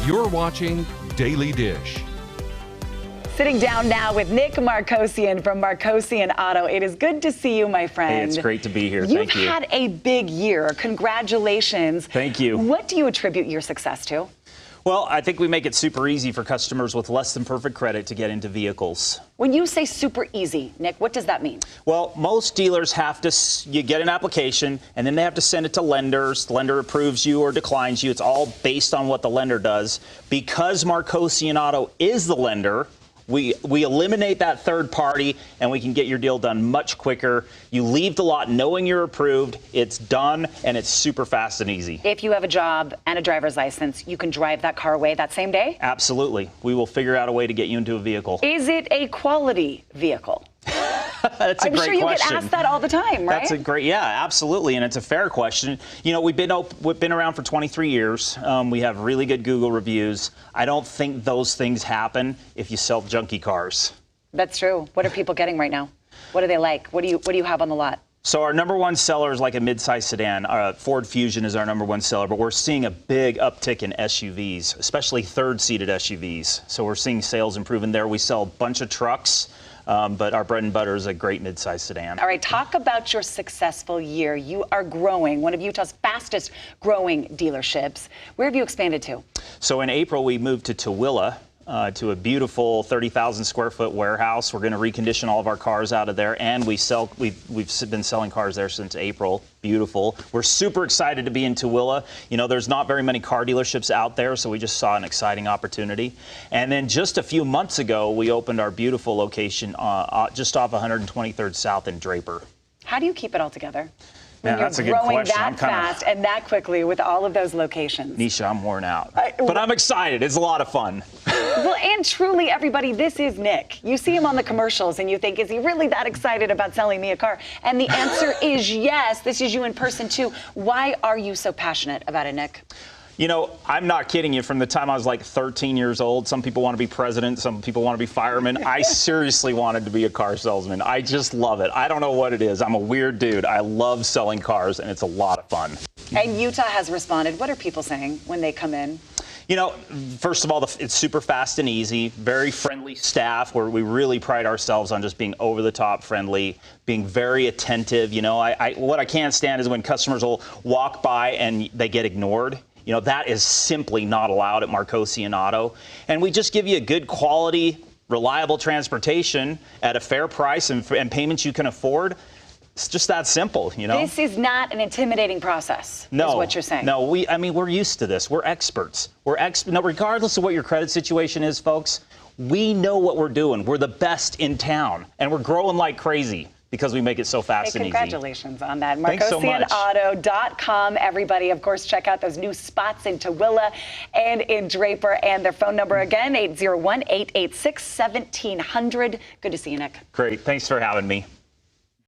You're watching Daily Dish. Sitting down now with Nick Markosian from Markosian Auto. It is good to see you, my friend. Hey, it's great to be here. You've Thank you. had a big year. Congratulations. Thank you. What do you attribute your success to? Well, I think we make it super easy for customers with less than perfect credit to get into vehicles. When you say super easy, Nick, what does that mean? Well, most dealers have to, you get an application and then they have to send it to lenders. The lender approves you or declines you. It's all based on what the lender does. Because Markosian Auto is the lender, we eliminate that third party and we can get your deal done much quicker. You leave the lot knowing you're approved, it's done, and it's super fast and easy. If you have a job and a driver's license, you can drive that car away that same day? Absolutely. We will figure out a way to get you into a vehicle. Is it a quality vehicle? That's a great question. I'm sure you get asked that all the time, right? Yeah, absolutely, and it's a fair question. You know, we've been around for 23 years. We have really good Google reviews. I don't think those things happen if you sell junky cars. That's true. What are people getting right now? What are they like? What do you have on the lot? So our number one seller is like a mid-size sedan. Ford Fusion is our number one seller, but we're seeing a big uptick in SUVs, especially third-seated SUVs. So we're seeing sales improving there. We sell a bunch of trucks. But our bread and butter is a great mid-size sedan. All right, talk about your successful year. You are growing, one of Utah's fastest growing dealerships. Where have you expanded to? So in April, we moved to Tooele, to a beautiful 30,000 square foot warehouse. We're going to recondition all of our cars out of there, and we've been selling cars there since April. Beautiful. We're super excited to be in Tooele. You know, there's not very many car dealerships out there, so we just saw an exciting opportunity. And then just a few months ago, we opened our beautiful location just off 123rd South in Draper. How do you keep it all together? Man, that's a good question. Growing that fast and that quickly with all of those locations. Nisha, I'm worn out. But I'm excited. It's a lot of fun. Well, and truly, everybody, this is Nick. You see him on the commercials and you think, is he really that excited about selling me a car? And the answer is yes. This is you in person, too. Why are you so passionate about it, Nick? You know, I'm not kidding you. From the time I was like 13 years old, some people want to be president, some people want to be fireman. I seriously wanted to be a car salesman. I just love it. I don't know what it is. I'm a weird dude. I love selling cars, and it's a lot of fun. And Utah has responded. What are people saying when they come in? You know, first of all, it's super fast and easy, very friendly staff, where we really pride ourselves on just being over-the-top friendly, being very attentive. You know, what I can't stand is when customers will walk by and they get ignored. You know, that is simply not allowed at Markosian Auto. And we just give you a good quality, reliable transportation at a fair price and payments you can afford. It's just that simple, you know? This is not an intimidating process, no, is what you're saying. No, we're used to this. We're experts. Now, regardless of what your credit situation is, folks, we know what we're doing. We're the best in town, and we're growing like crazy because we make it so fast and easy. Congratulations on that. Thanks so much. MarkosianAuto.com. Everybody, of course, check out those new spots in Tooele and in Draper. And their phone number again, 801-886-1700. Good to see you, Nick. Great. Thanks for having me.